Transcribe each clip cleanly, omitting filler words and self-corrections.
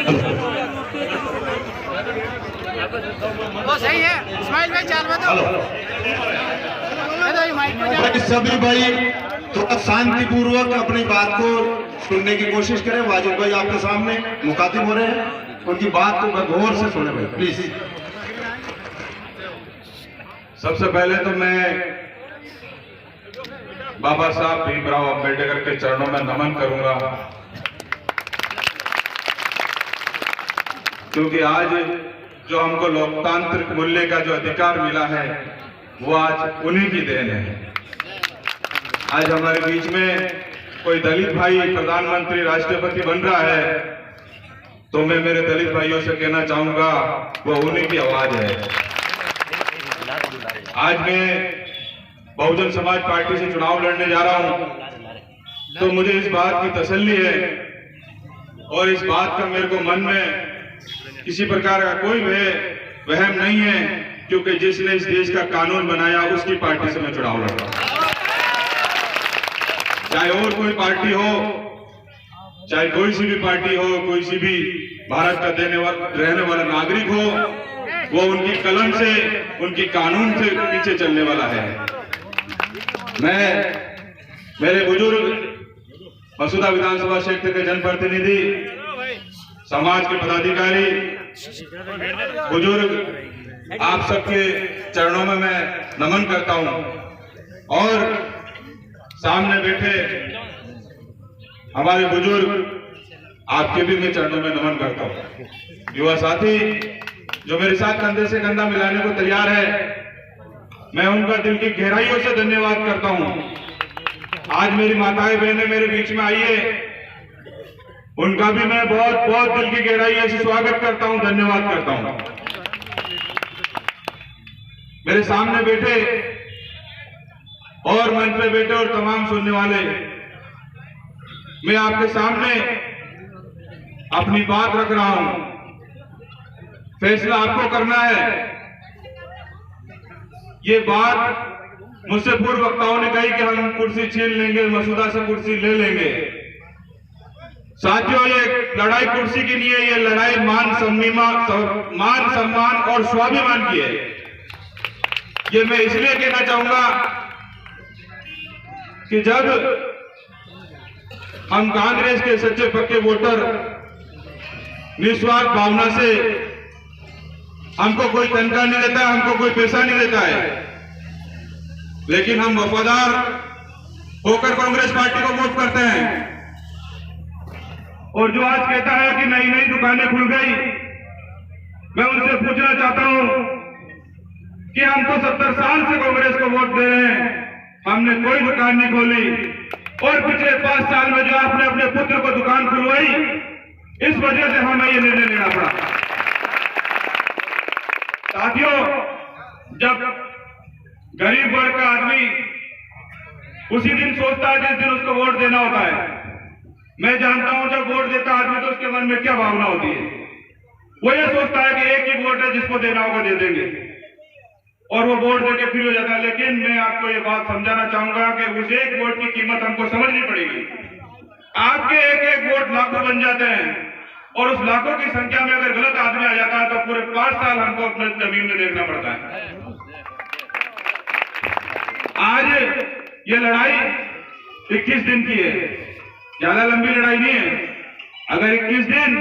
वो सही है इस्माइल भाई, चाल में तो सभी भाई थोड़ा शांतिपूर्वक अपनी बात को सुनने की कोशिश करें। वाजिद भाई आपके सामने मुखातिब हो रहे हैं, उनकी बात को गौर से सुने भाई प्लीज। सबसे पहले तो मैं बाबा साहब भीमराव अंबेडकर के चरणों में नमन करूंगा, क्योंकि आज जो हमको लोकतांत्रिक मूल्य का जो अधिकार मिला है वो आज उन्हीं की देन है। आज हमारे बीच में कोई दलित भाई प्रधानमंत्री राष्ट्रपति बन रहा है तो मैं मेरे दलित भाइयों से कहना चाहूंगा वो उन्हीं की आवाज है। आज मैं बहुजन समाज पार्टी से चुनाव लड़ने जा रहा हूं तो मुझे इस बात की तसल्ली है और इस बात का मेरे को मन में किसी प्रकार का कोई वहम नहीं है, क्योंकि जिसने इस देश का कानून बनाया उसकी पार्टी से मैं चुनाव लड़ रहा हूं। चाहे और कोई पार्टी हो, चाहे कोई सी भी पार्टी हो, कोई सी भी भारत का रहने वाला नागरिक हो, वो उनकी कलम से, उनकी कानून से पीछे चलने वाला है। मैं मेरे बुजुर्ग मसूदा विधानसभा क्षेत्र के जनप्रतिनिधि, समाज के पदाधिकारी, बुजुर्ग, आप सबके चरणों में मैं नमन करता हूं और सामने बैठे हमारे बुजुर्ग, आपके भी मैं चरणों में नमन करता हूं। युवा साथी जो मेरे साथ कंधे से कंधा मिलाने को तैयार है, मैं उनका दिल की गहराइयों से धन्यवाद करता हूं। आज मेरी माताएं बहनें मेरे बीच में आई है, उनका भी मैं बहुत बहुत दिल की गहराइयों से स्वागत करता हूं, धन्यवाद करता हूं। मेरे सामने बैठे और मंच पे बैठे और तमाम सुनने वाले, मैं आपके सामने अपनी बात रख रहा हूं। फैसला आपको करना है। ये बात मुझसे पूर्व वक्ताओं ने कही कि हम कुर्सी छीन लेंगे, मसूदा से कुर्सी ले लेंगे। साथियों, ये लड़ाई कुर्सी की नहीं है, ये लड़ाई मान सम्मान और स्वाभिमान की है। ये मैं इसलिए कहना चाहूंगा कि जब हम कांग्रेस के सच्चे पक्के वोटर निस्वार्थ भावना से, हमको कोई तनख्वाह नहीं देता है, हमको कोई पैसा नहीं देता है, लेकिन हम वफादार होकर कांग्रेस पार्टी को वोट करते हैं। और जो आज कहता है कि नई नई दुकानें खुल गई, मैं उनसे पूछना चाहता हूं कि हम तो 70 साल से कांग्रेस को वोट दे रहे हैं, हमने कोई दुकान नहीं खोली, और पिछले 5 साल में जो आपने अपने पुत्र को दुकान खुलवाई, इस वजह से हमें ये निर्णय लेना पड़ा। साथियों, जब गरीब वर्ग का आदमी उसी दिन सोचता है जिस दिन उसको वोट देना होता है, मैं जानता हूं जब वोट देता आदमी तो उसके मन में क्या भावना होती है। वो ये सोचता है कि एक ही वोट है, जिसको देना होगा दे देंगे, और वो वोट देके फ्री हो जाता है। लेकिन मैं आपको ये बात समझाना चाहूंगा कि उस एक वोट की कीमत हमको समझनी पड़ेगी। आपके एक एक वोट लाखों बन जाते हैं, और उस लाखों की संख्या में अगर गलत आदमी आ जाता है तो पूरे 5 साल हमको अपने जमीन में देखना पड़ता है। आज ये लड़ाई 21 दिन की है, ज्यादा लंबी लड़ाई नहीं है। अगर 21 दिन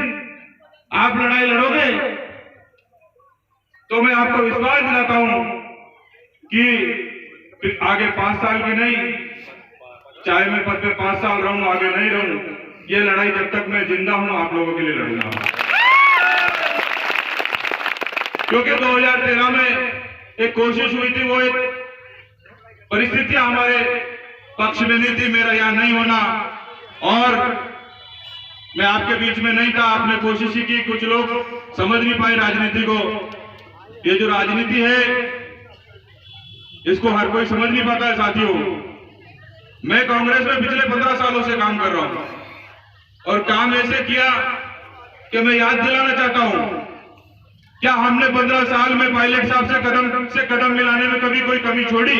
आप लड़ाई लड़ोगे तो मैं आपको विश्वास दिलाता हूं कि आगे 5 साल की नहीं, चाहे मैं पद पे 5 साल रहूं, आगे नहीं रहूं, ये लड़ाई जब तक मैं जिंदा हूं आप लोगों के लिए लड़ूंगा। क्योंकि 2013 में एक कोशिश हुई थी, वो एक परिस्थितियां हमारे पक्ष में नहीं थी, मेरा यहां नहीं होना, और मैं आपके बीच में नहीं था। आपने कोशिश ही की, कुछ लोग समझ नहीं पाए राजनीति को। ये जो राजनीति है इसको हर कोई समझ नहीं पाता है। साथियों, मैं कांग्रेस में पिछले 15 सालों से काम कर रहा हूं, और काम ऐसे किया कि मैं याद दिलाना चाहता हूं, क्या हमने 15 साल में पायलट साहब से कदम मिलाने में कभी कोई कमी छोड़ी?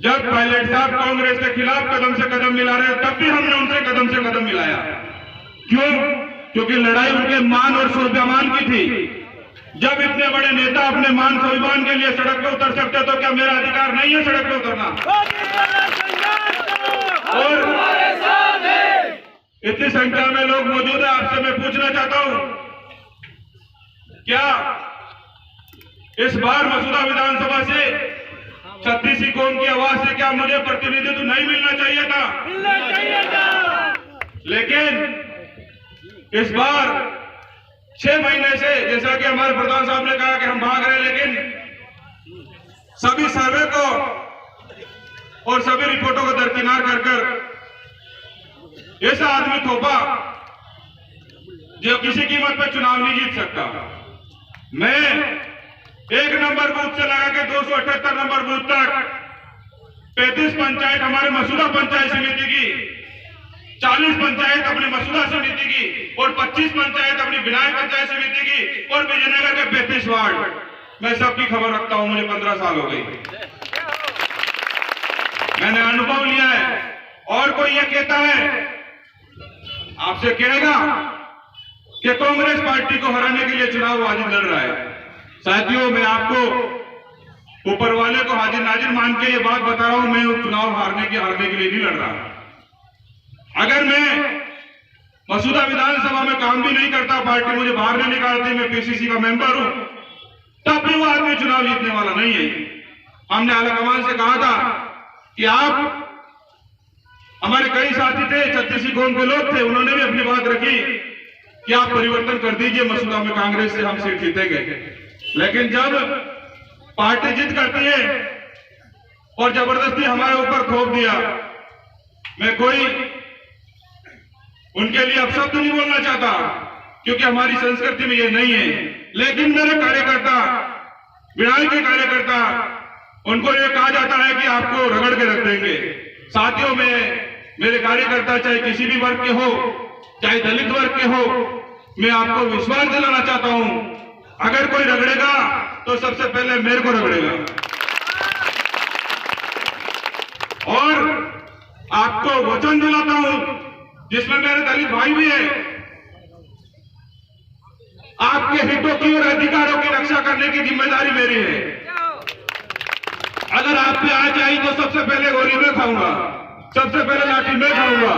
जब पायलट साहब कांग्रेस के खिलाफ कदम से कदम मिला रहे तब भी हमने उनसे कदम से कदम मिलाया। क्यों? क्योंकि लड़ाई उनके मान और स्वाभिमान की थी। जब इतने बड़े नेता अपने मान स्वाभिमान के लिए सड़क पे उतर सकते तो क्या मेरा अधिकार नहीं है सड़क पे उतरना? और इतनी संख्या में लोग मौजूद है, आपसे मैं पूछना चाहता हूं, क्या इस बार मसूदा विधानसभा से 36 कौम की आवाज से क्या मुझे प्रतिनिधित्व नहीं मिलना चाहिए था? लेकिन इस बार 6 महीने से, जैसा कि हमारे प्रधान साहब ने कहा कि हम भाग रहे हैं, लेकिन सभी सर्वे को और सभी रिपोर्टों को दरकिनार कर ऐसा आदमी थोपा जो किसी कीमत पर चुनाव नहीं जीत सकता। मैं 1 नंबर बूथ से लगा के 278 नंबर बूथ तक 35 पंचायत हमारे मसूदा पंचायत समिति की, 40 पंचायत अपनी मसूदा समिति की और 25 पंचायत अपनी बिनाई पंचायत समिति की और विजयनगर के 35 वार्ड, मैं सबकी खबर रखता हूं। मुझे 15 साल हो गई, मैंने अनुभव लिया है। और कोई ये कहता है, आपसे कहेगा कि कांग्रेस पार्टी को हराने के लिए चुनाव वाजिब लड़ रहा है। साथियों, मैं आपको ऊपर वाले को हाजिर नाजिर मान के ये बात बता रहा हूं, मैं उस चुनाव हारने के लिए नहीं लड़ रहा। अगर मैं मसूदा विधानसभा में काम भी नहीं करता, पार्टी मुझे बाहर नहीं निकालती, मैं पीसीसी का मेंबर हूं, तब भी वो आदमी चुनाव जीतने वाला नहीं है। हमने आलाकमान से कहा था कि आप, हमारे कई साथी थे, 36 कौम के लोग थे, उन्होंने भी अपनी बात रखी कि आप परिवर्तन कर दीजिए, मसूदा में कांग्रेस से हम सीट जीतेंगे। लेकिन जब पार्टी जिद करती है और जबरदस्ती हमारे ऊपर थोप दिया, मैं कोई उनके लिए अपशब्द नहीं बोलना चाहता क्योंकि हमारी संस्कृति में ये नहीं है। लेकिन मेरे कार्यकर्ता, बिनाई के कार्यकर्ता, उनको ये कहा जाता है कि आपको रगड़ के रख देंगे। साथियों, में मेरे कार्यकर्ता चाहे किसी भी वर्ग के हो, चाहे दलित वर्ग के हो, मैं आपको विश्वास दिलाना चाहता हूं, अगर कोई रगड़ेगा तो सबसे पहले मेरे को रगड़ेगा। और आपको वचन दिलाता हूं, जिसमें मेरे दलित भाई भी है, आपके हितों की और अधिकारों की रक्षा करने की जिम्मेदारी मेरी है। अगर आप पे आ जाए तो सबसे पहले गोली में खाऊंगा, सबसे पहले लाठी में खाऊंगा।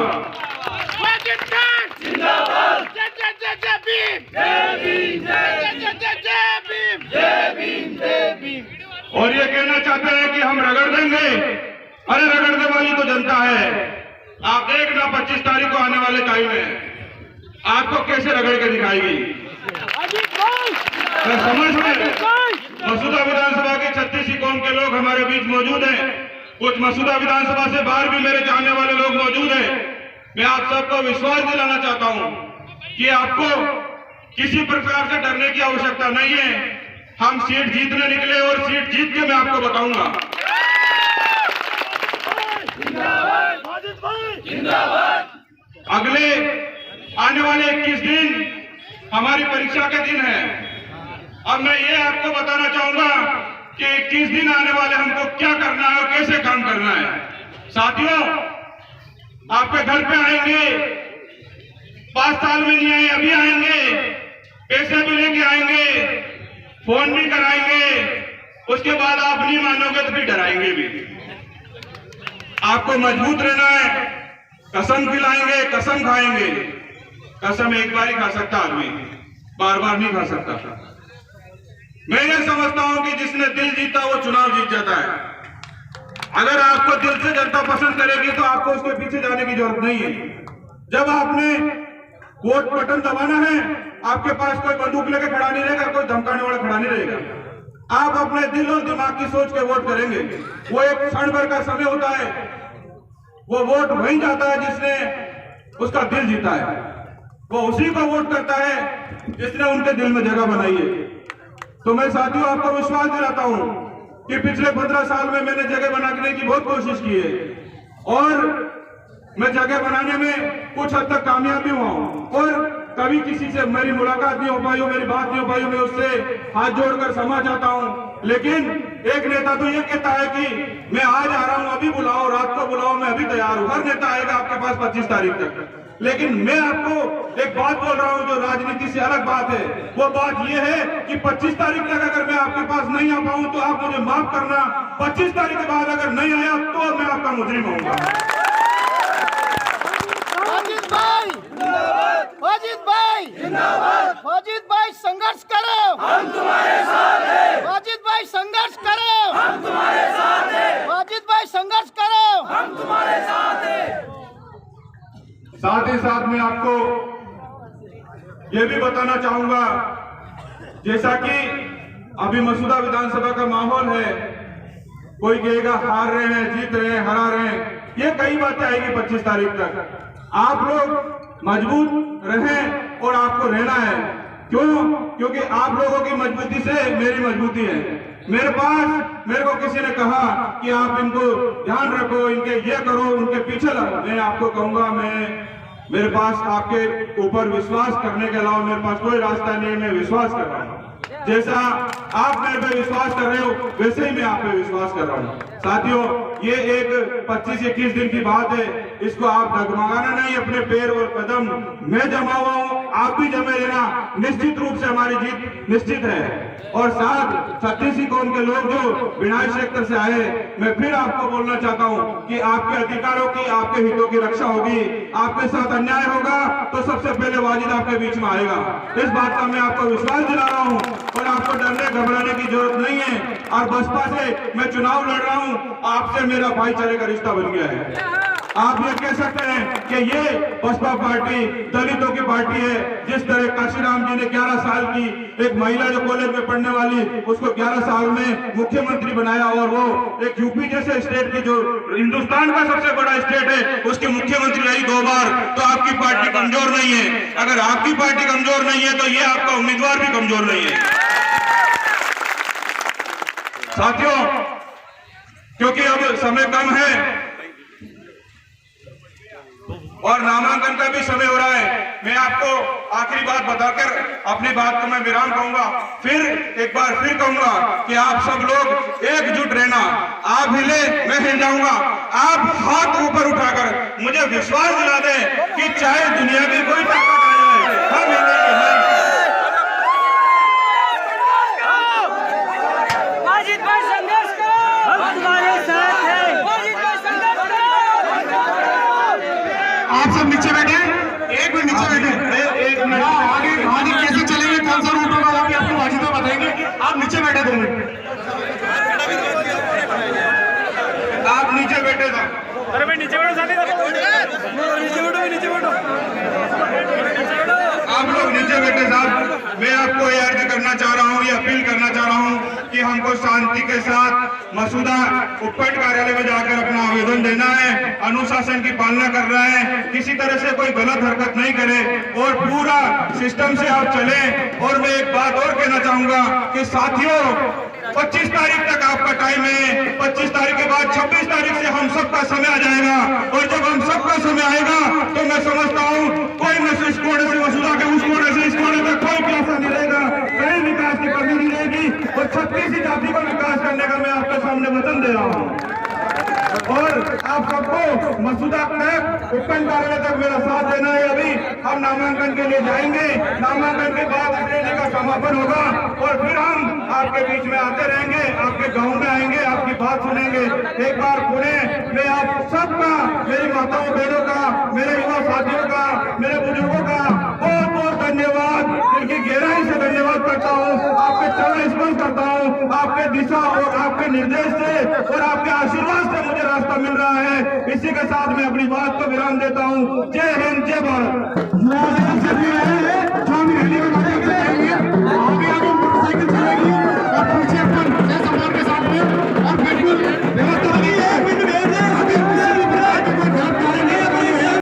और ये कहना चाहते हैं कि हम रगड़ देंगे, अरे रगड़ने वाली तो जनता है। आप देखना 25 तारीख को आने वाले टाइम में आपको कैसे रगड़ के दिखाएगी। मैं समझ में मसूदा विधानसभा की 36 कौम के लोग हमारे बीच मौजूद हैं, कुछ मसूदा विधानसभा से बाहर भी मेरे जानने वाले लोग मौजूद हैं। मैं आप सबको विश्वास दिलाना चाहता हूं कि आपको किसी प्रकार से डरने की आवश्यकता नहीं है। हम सीट जीतने निकले और सीट जीत के मैं आपको बताऊंगा। अगले आने वाले 21 दिन हमारी परीक्षा के दिन है। अब मैं ये आपको बताना चाहूंगा कि 21 दिन आने वाले हमको क्या करना है और कैसे काम करना है। साथियों, आपके घर पे आएंगे, 5 साल में नहीं आए, अभी आएंगे, पैसे भी लेके आएंगे, फोन भी कराएंगे, उसके बाद आप नहीं मानोगे तो फिर डराएंगे भी। आपको मजबूत रहना है, कसम खिलाएंगे, कसम खाएंगे। कसम एक बार ही खा सकता आदमी, बार बार नहीं खा सकता। मैं ये समझता हूं कि जिसने दिल जीता वो चुनाव जीत जाता है। अगर आपको दिल से जनता पसंद करेगी तो आपको उसके पीछे जाने की जरूरत नहीं है। जब आपने वोट बटन दबाना है, आपके पास कोई बंदूक लेकर खड़ा नहीं रहेगा, कोई धमकाने वाला खड़ा नहीं रहेगा। आप अपने दिल और दिमाग की सोच के वोट करेंगे। वो एक क्षण भर का समय होता है, वो वोट वहीं जाता है जिसने उसका दिल जीता है। वो उसी को वोट करता है जिसने उनके दिल में जगह बनाई है। तो मैं साथियों आपको विश्वास दिलाता हूं कि पिछले 15 साल में मैंने जगह बनाने की बहुत कोशिश की है और मैं जगह बनाने में कुछ हद तक कामयाब भी हुआ हूं। और कभी किसी से मेरी मुलाकात नहीं हो पाई हो, मेरी बात नहीं हो पाई हो, मैं उससे हाथ जोड़कर क्षमा चाहता हूं। लेकिन एक नेता तो ये कहता है कि मैं आज आ रहा हूं, अभी बुलाओ, रात को बुलाओ, मैं अभी तैयार हूं। हर नेता आएगा आपके पास 25 तारीख तक। लेकिन मैं आपको एक बात बोल रहा हूं जो राजनीति से अलग बात है। वो बात ये है कि 25 तारीख तक अगर मैं आपके पास नहीं आ पाऊं तो आप मुझे माफ करना। 25 तारीख के बाद अगर नहीं आया तो मैं आपका मुजरिम होऊंगा। वाजिद भाई संघर्ष करो, हम तुम्हारे साथ हैं। वाजिद भाई संघर्ष करो, हम तुम्हारे साथ हैं। वाजिद भाई संघर्ष करो, हम तुम्हारे साथ हैं। साथ ही साथ मैं आपको ये भी बताना चाहूंगा, जैसा कि अभी मसूदा विधानसभा का माहौल है, कोई कहेगा हार रहे हैं, जीत रहे हैं, हरा रहे हैं, ये कई बातें आएगी 25 तारीख तक। आप लोग मजबूत रहें और आपको रहना है। क्यों? क्योंकि आप लोगों की मजबूती से मेरी मजबूती है। मेरे को किसी ने कहा कि आप इनको ध्यान रखो, इनके ये करो, उनके पीछे लगो। मैं आपको कहूंगा, मेरे पास आपके ऊपर विश्वास करने के अलावा मेरे पास कोई रास्ता नहीं है। मैं विश्वास कर रहा हूँ, जैसा आप मेरे पे विश्वास कर रहे हो वैसे ही मैं आप पे विश्वास कर रहा हूँ। साथियों, ये एक 25-21 दिन की बात है, इसको आप डगमगाना नहीं। अपने पैर और कदम मैं जमा हुआ हूँ, आप भी जमे रहना। निश्चित रूप से हमारी जीत निश्चित है। और साथ छत्तीसी कौम के लोग जो बिनाई सेक्टर से आए, मैं फिर आपको बोलना चाहता हूँ कि आपके अधिकारों की, आपके हितों की रक्षा होगी। आपके साथ अन्याय होगा तो सबसे पहले वाजिद आपके बीच में आएगा। इस बात का मैं आपको विश्वास दिला रहा हूँ और आपको डरने घबराने की जरूरत नहीं है। और बसपा से मैं चुनाव लड़ रहा हूँ, आपसे मेरा भाईचारे का रिश्ता बन गया है। आप ये कह सकते हैं कि ये बसपा पार्टी दलितों की पार्टी है। जिस तरह काशीराम जी ने 11 साल की एक महिला जो कॉलेज में पढ़ने वाली, उसको 11 साल में मुख्यमंत्री बनाया और वो एक यूपी जैसे स्टेट की, जो हिंदुस्तान का सबसे बड़ा स्टेट है, उसकी मुख्यमंत्री रही 2 बार। तो आपकी पार्टी कमजोर नहीं है। अगर आपकी पार्टी कमजोर नहीं है तो ये आपका उम्मीदवार भी कमजोर नहीं है। साथियों, क्योंकि अब समय कम है और नामांकन का भी समय हो रहा है, मैं आपको आखिरी बात बताकर अपनी बात को मैं विराम कहूंगा। फिर एक बार फिर कहूंगा कि आप सब लोग एकजुट रहना। आप हिले, मैं हिल जाऊंगा। आप हाथ ऊपर उठाकर मुझे विश्वास दिला दें कि चाहे दुनिया की कोई ताकत आ जाए, हम हिलेंगे। वाजिद भाई संघर्ष करो, हम तुम्हारे साथ हैं। वाजिद भाई संघर्ष करो। आप सब नीचे बैठे, एक मिनट नीचे बैठे, एक मिनट। आगे कैसे चलेंगे, कौन सा रूट होगा, अभी आपको वाजिद में बताएंगे। आप नीचे बैठे 2 मिनट, आप नीचे बैठे थे। अरे भाई नीचे बैठो, साथी नीचे बैठो। आप लोग नीचे बैठे साहब। मैं आपको ये अर्ज करना चाह रहा हूँ, ये अपील करना चाह रहा हूँ कि हमको शांति के साथ मसूदा उपखंड कार्यालय में जाकर अपना आवेदन देना है। अनुशासन की पालना कर रहा है, किसी तरह से कोई गलत हरकत नहीं करे और पूरा सिस्टम से आप चले। और मैं एक बात और कहना चाहूंगा कि साथियों, 25 तारीख तक आपका टाइम है। 25 तारीख के बाद 26 तारीख से हम सबका समय आ जाएगा और जब हम सबका समय आएगा तो मैं समझता हूँ कोई न इस कोने से मसूदा के उस कोने से इस कोने तक कोई प्यासा नहीं रहेगा, कहीं विकास की कमी नहीं रहेगी। और 36 जाति का विकास करने का मैं आपके सामने वचन दे रहा हूँ। और आप सबको मसूदा तक उपखंड कार्यालय तक मेरा साथ देना है। अभी हम नामांकन के लिए जाएंगे, नामांकन के बाद रैली का समापन होगा और फिर हम आपके बीच में आते रहेंगे, आपके गांव में आएंगे, आपकी बात सुनेंगे। एक बार पुणे में आप सबका, मेरी माताओं बहनों का, मेरे युवा साथियों का, मेरे बुजुर्गों का बहुत बहुत धन्यवाद, इनकी गहराई से धन्यवाद करता हूँ। आपके चरण स्पर्श करता हूँ, आपके दिशा और आपके निर्देश से और आपके आशीर्वाद से मुझे रास्ता मिल रहा है। इसी के साथ मैं अपनी बात को विराम देता हूँ। जय हिंद, जय भारत।